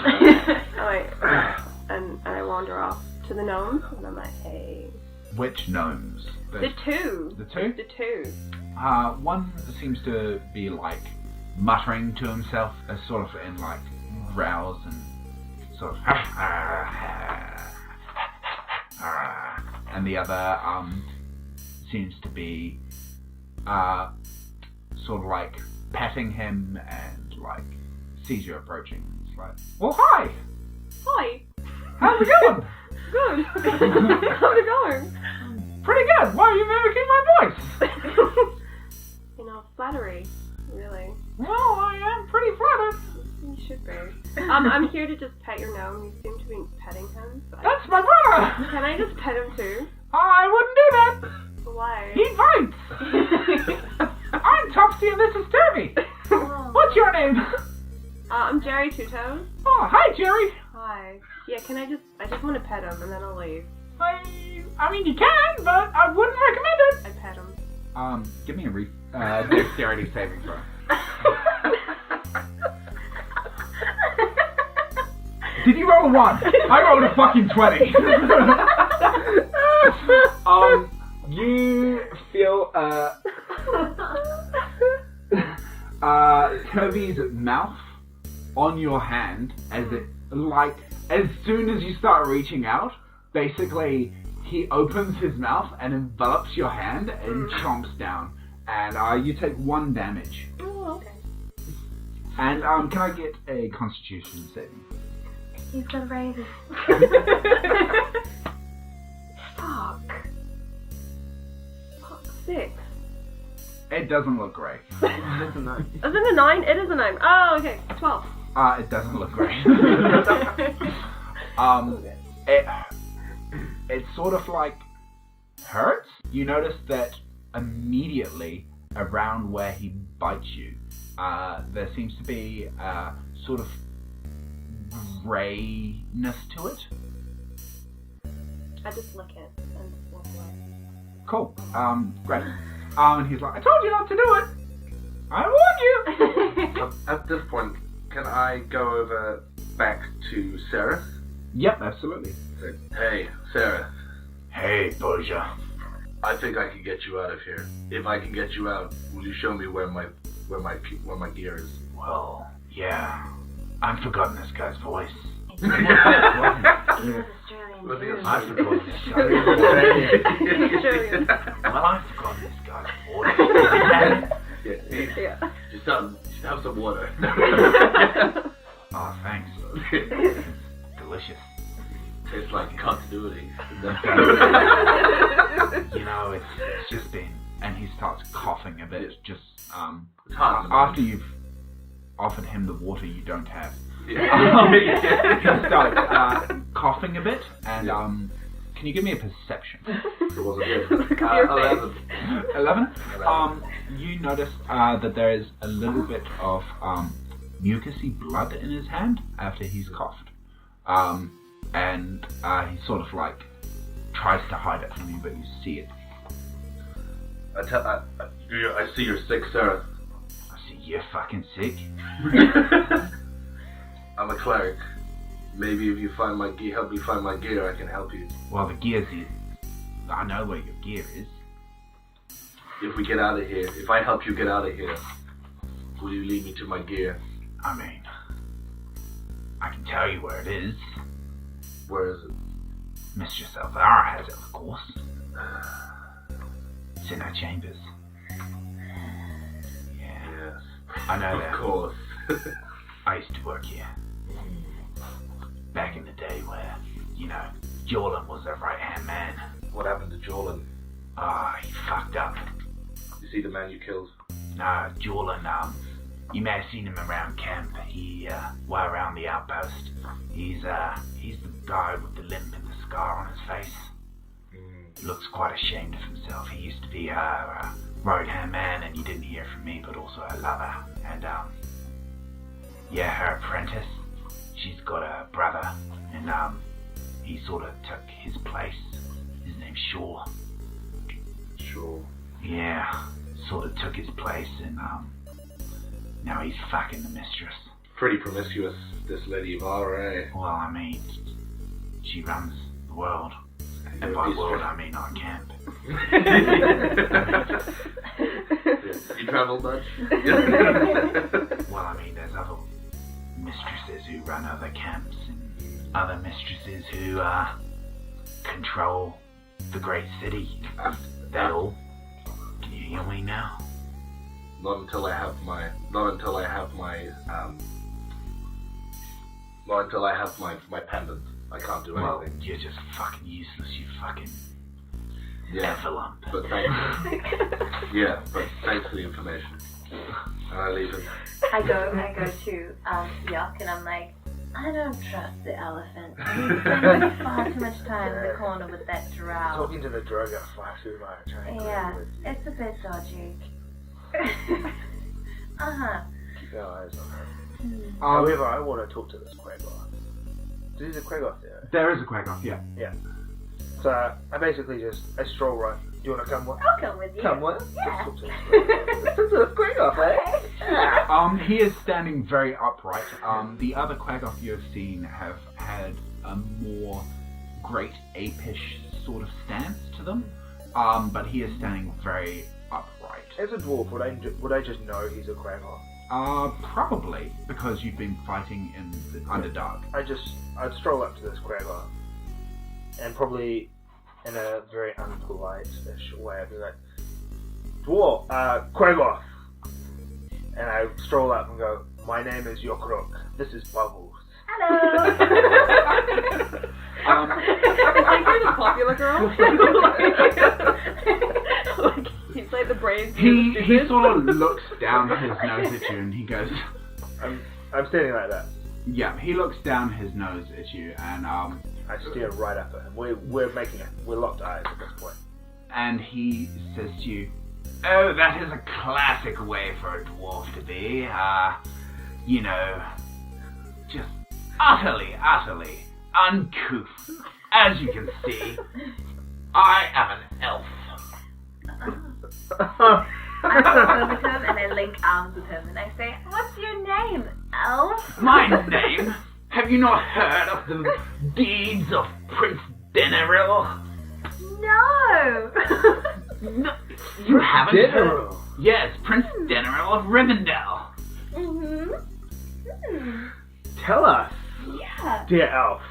And I wander off to the gnomes, and I'm like, hey. Which gnomes? The two. The two? The two. One seems to be like muttering to himself, sort of in like growls and sort of and the other seems to be sort of like patting him and like sees you approaching. It's like, well, hi! Hi. How's it going? Good. How's it going? Pretty good. Why are you mimicking my voice? You know, flattery, really. Well, I am pretty flattered. You should be. I'm here to just pet your gnome. You seem to be petting him. So That's my brother! can I just pet him too? I wouldn't do that! Why? He bites! I'm Topsy and this is Derby! What's your name? I'm Jerry Two Toes. Oh, hi, Jerry! Hi. Yeah, I just want to pet him and then I'll leave. I mean, you can, but I wouldn't recommend it! I pet him. Give me a dexterity saving throw. Did you roll a 1? I rolled a fucking 20. You feel Toby's mouth on your hand as soon as you start reaching out, basically he opens his mouth and envelops your hand and chomps down. And you take 1 damage. Oh, okay. And can I get a Constitution saving? He's so brave. Fuck. 6. It doesn't look great. That's a 9. Is it a 9? It is a 9. Oh, okay. 12. It doesn't look great. It sort of like hurts. You notice that immediately around where he bites you, there seems to be sort of grayness to it. I just lick it and just walk away. Cool. Great. And he's like, I told you not to do it. I warned you. At this point, can I go over back to Seraph? Yep, absolutely. Say, hey, Seraph. Hey, Boja. I think I can get you out of here. If I can get you out, will you show me where my gear is? Well, yeah. I've forgotten this guy's voice. He was Australian Was he too. I've forgotten this guy's Australian. Well, I've forgotten this guy's voice. Yeah. Just have some water. Oh, thanks. It's delicious. Tastes like continuity. You know, it's just been... And he starts coughing a bit, just... It's hard to after you've offered him the water you don't have. Yeah. He starts coughing a bit, and can you give me a perception? It wasn't good. 11? You notice that there is a little bit of mucousy blood in his hand after he's coughed. And he sort of like tries to hide it from you, but you see it. I see you're sick, Seraph. I see you're fucking sick. I'm a cleric. Maybe if you find my gear, help me find my gear, I can help you. Well, the gear's here. I know where your gear is. If we get out of here, if I help you get out of here, will you lead me to my gear? I mean, I can tell you where it is. Where is it? Mistress Elvira has it, of course. It's in her chambers. Yeah, Yes. I know that. Of course. I used to work here. Back in the day where, you know, Jordan was their right-hand man. What happened to Jordan? He fucked up. You see the man you killed? Nah, Jordan, you may have seen him around camp. While around the outpost. He's the guy with the limp and the scar on his face. Looks quite ashamed of himself. He used to be her road-hand man, and you didn't hear from me, but also her lover. And, yeah, her apprentice. She's got a brother, and, he sort of took his place. His name's Shaw. Sure. Yeah, sort of took his place, and, now he's fucking the mistress. Pretty promiscuous, this Lady Vara, eh? Well, I mean, she runs the world. And by world, I mean our camp. You travel much? Well, I mean, there's other mistresses who run other camps, and other mistresses who, control the great city. They all. Can you hear me now? Not until I have my pendant. I can't do Well, anything. you're just fucking useless, you fucking Yeah. envelope. But thanks. Yeah, but thanks for the information. And I leave him. I go to Yuck, and I'm like, I don't trust the elephant. He's spending far too much time in the corner with that drow. Talking to the droga far too much. Yeah, it's a bit dodgy. Keep our eyes on her. However, I want to talk to this Quagoth. There's a Quagoth there. There is a Quagoth, yeah. Yeah. So I basically I stroll right. Do you want to come with? I'll come with you. Come with? Yeah. This is a Quagoth, eh? Yeah. He is standing very upright. The other Quagoth you have seen have had a more great apish sort of stance to them. But he is standing very upright. As a dwarf, would I just know he's a Quagoth? Probably, because you've been fighting in the Underdark. I'd stroll up to this Quagoth, and probably in a very unpolite-ish way, I'd be like, Dwarf, Quagoth! And I stroll up and go, my name is Yokroak, this is Bubbles. Hello. Like you're the popular girl. Like he's like the brains. He sort of looks down his nose at you and he goes... I'm standing like that. Yeah, he looks down his nose at you and I stare right up at him. We're making it. We're locked eyes at this point. and he says to you, "Oh, that is a classic way for a dwarf to be. You know, just utterly uncouth. As you can see, I am an elf." I walk over to him and I link arms with him and I say, "What's your name, elf?" My name? Have you not heard of the deeds of Prince Denaril? No. No, you haven't heard? Denaril. Yes, Prince Denaril of Rivendell. Tell us, Yeah. dear elf.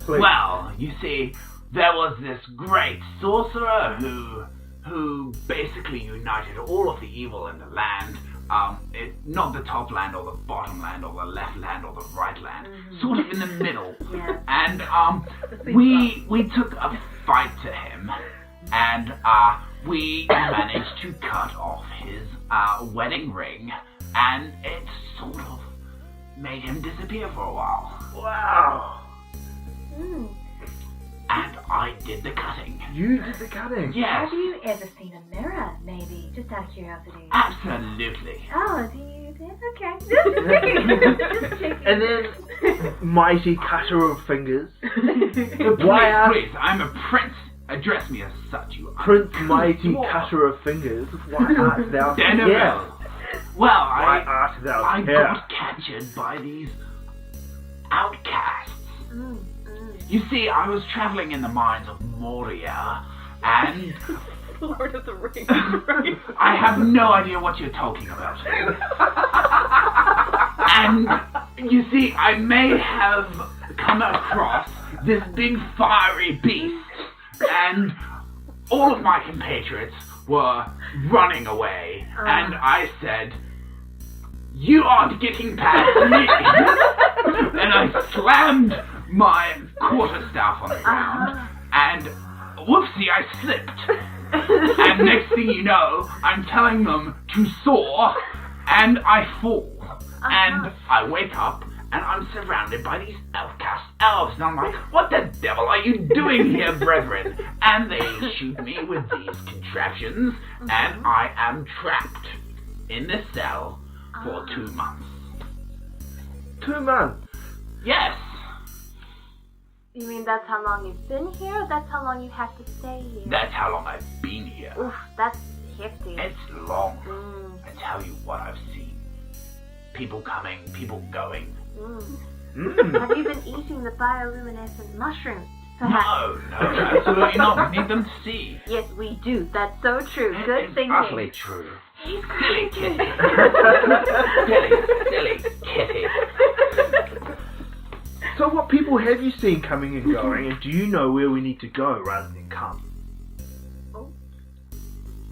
Please. Well, you see, there was this great sorcerer who basically united all of the evil in the land. Not the top land or the bottom land or the left land or the right land, sort of in the middle. Yeah. And we took a fight to him, and we managed to cut off his wedding ring, and it sort of made him disappear for a while. Wow. And I did the cutting. You did the cutting. Yes, Have you ever seen a mirror, maybe? Just out of curiosity. absolutely. Oh, do you? Okay. Just checking. Just checking. And then, mighty cutter of fingers, Please, please, I'm a prince. Address me as such, you Prince Mighty dwarf. Cutter of Fingers, why art thou here? Denaril. Well, Why I art thou I here? got captured by these outcasts. You see, I was traveling in the mines of Moria, and Lord of the Rings. I have no idea what you're talking about. And you see, I may have come across this big fiery beast, and all of my compatriots were running away, and I said, "You aren't getting past me!" And I slammed my quarterstaff on the ground, and whoopsie, I slipped. And next thing you know, I'm telling them to soar, and I fall. And I wake up, and I'm surrounded by these outcast elves, and I'm like, "What the devil are you doing here, brethren?" And they shoot me with these contraptions, and I am trapped in this cell for 2 months. 2 months. Yes, You mean that's how long you've been here, or that's how long you have to stay here? that's how long I've been here. Oof, that's hefty. It's long. Mm, I tell you what I've seen. People coming, people going. Have you been eating the bioluminescent mushrooms? Perhaps? No, absolutely not. We need them to see. Yes, we do. That's so true. Good It's thinking. utterly true. He's Silly crazy. kitty. silly kitty. So what people have you seen coming and going, and do you know where we need to go rather than come?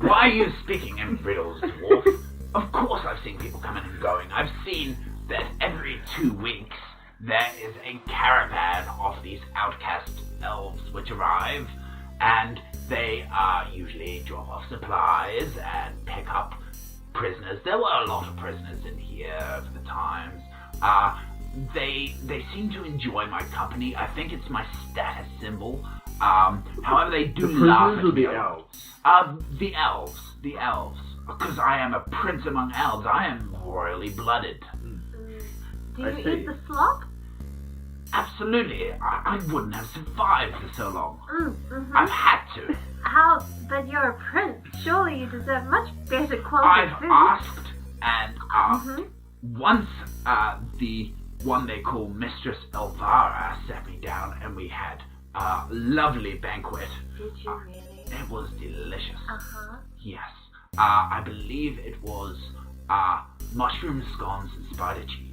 Why are you speaking in riddles, dwarf? Of course I've seen people coming and going. I've seen that every 2 weeks there is a caravan of these outcast elves which arrive, and they usually drop off supplies and pick up prisoners. There were a lot of prisoners in here over the times. They seem to enjoy my company. I think it's my status symbol. However, they do The laugh prisoners at or the me. elves? The elves. Because I am a prince among elves. I am royally blooded. Do I you see. eat the slop? Absolutely. I wouldn't have survived for so long. Mm-hmm. I've had to. How? But you're a prince. Surely you deserve much better quality I've food. asked and asked. Mhm. Once the one they call Mistress Elvira sat me down and we had a lovely banquet. Did you really? It was delicious. Uh-huh. Yes. I believe it was mushroom scones and spider cheese.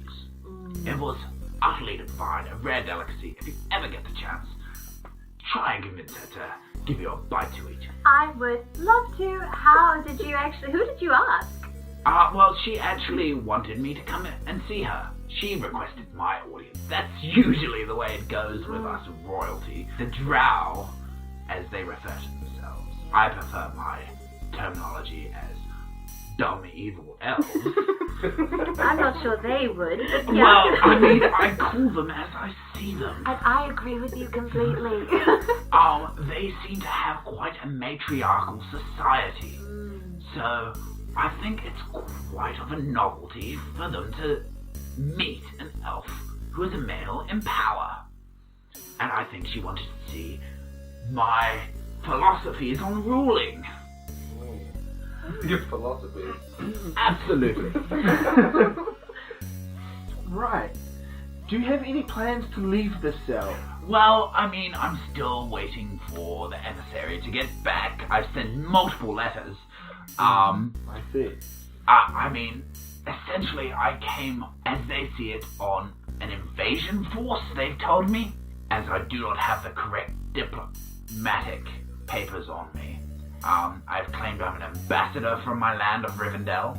It was utterly divine, a rare delicacy. If you ever get the chance, try and convince her to give you a bite to eat. I would love to. How did you actually... Who did you ask? Well, she actually wanted me to come and see her. She requested my audience. That's usually the way it goes with us royalty. The drow, as they refer to themselves. I prefer my terminology as dumb, evil elves. I'm not sure they would, but yeah. Well, I mean, I call them as I see them. And I agree with you completely. They seem to have quite a matriarchal society. So, I think it's quite of a novelty for them to meet an elf who is a male in power. And I think she wanted to see my philosophies on ruling. Your philosophy. Absolutely. Right. Do you have any plans to leave this cell? Well, I mean, I'm still waiting for the emissary to get back. I've sent multiple letters. I see. I mean, essentially I came, as they see it, on an invasion force, they've told me, as I do not have the correct diplomatic papers on me. I've claimed I'm an ambassador from my land of Rivendell.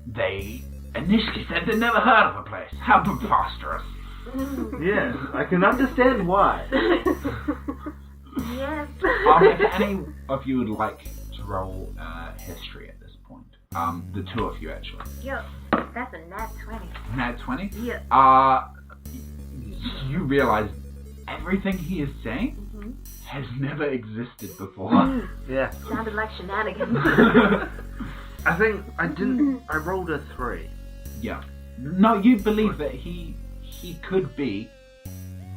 They initially said they'd never heard of the place. How preposterous. Yes, I can understand why. Yes. If any of you would like to roll history at this point, the two of you actually. Yo, that's a nat 20. Nat 20? Yeah. You realize everything he is saying has never existed before. Yeah. Sounded like shenanigans. I think I rolled a 3. Yeah. No, you believe that he could be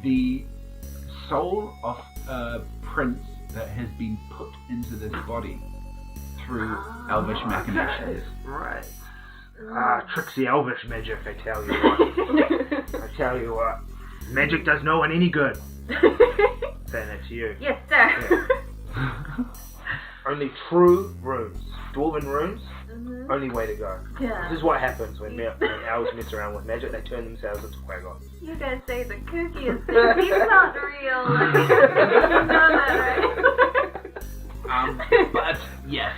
the soul of a prince that has been put into this body through elvish machinations. Right. Tricksy elvish magic, I tell you what. I tell you what. Magic does no one any good. Saying that to you. Yes, sir. Yeah. Only true runes. Dwarven runes, only way to go. Yeah. This is what happens when elves mess around with magic, they turn themselves into quagons. You guys say the kookiest thing. He's not real. You know that, right? But, yes,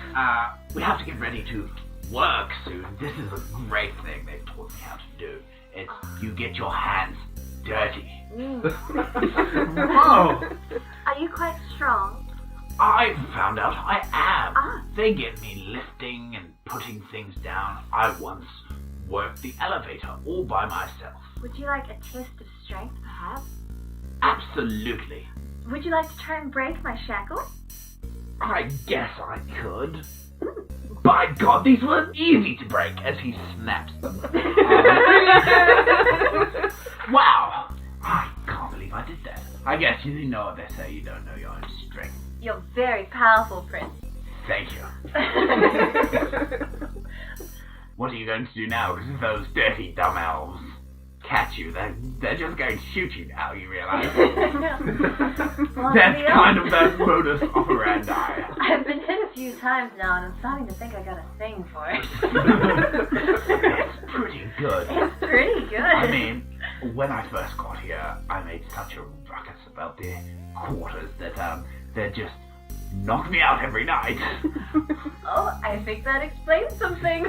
we have to get ready to work soon. This is a great thing they've taught me how to do. It's you get your hands dirty. Whoa! Are you quite strong? I found out I am. They get me lifting and putting things down. I once worked the elevator all by myself. Would you like a test of strength, perhaps? Absolutely. Would you like to try and break my shackles? I guess I could. By God, these were easy to break as he snaps them. Wow. I can't believe I did that. I guess you know what they say, you don't know your own strength. You're very powerful, Prince. Thank you. What are you going to do now? Because if those dirty dumb elves catch you, they're just going to shoot you now, you realise? Well, That's kind of their modus operandi. I've been hit a few times now, and I'm starting to think I got a thing for it. It's pretty good. It's pretty good. I mean, when I first got here, I made such a ruckus about the quarters that they just knocked me out every night. Oh, I think that explains some things.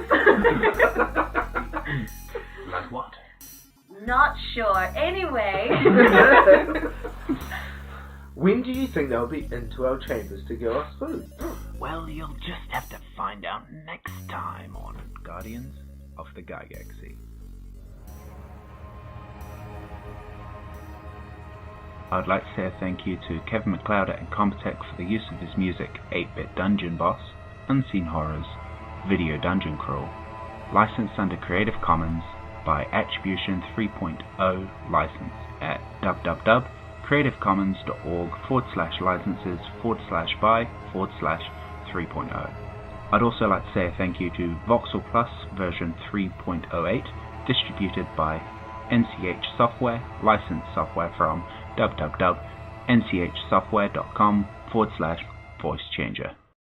Like what? Not sure. Anyway. When do you think they'll be into our chambers to give us food? Well, you'll just have to find out next time on Guardians of the Gigaxy. I'd like to say a thank you to Kevin MacLeod at Incompetech for the use of his music 8-Bit Dungeon Boss, Unseen Horrors, Video Dungeon Crawl, licensed under Creative Commons by Attribution 3.0 license at www.creativecommons.org/licenses/by/3.0. I'd also like to say a thank you to Voxal Plus version 3.08, distributed by NCH Software, licensed software from www.nchsoftware.com/voicechanger.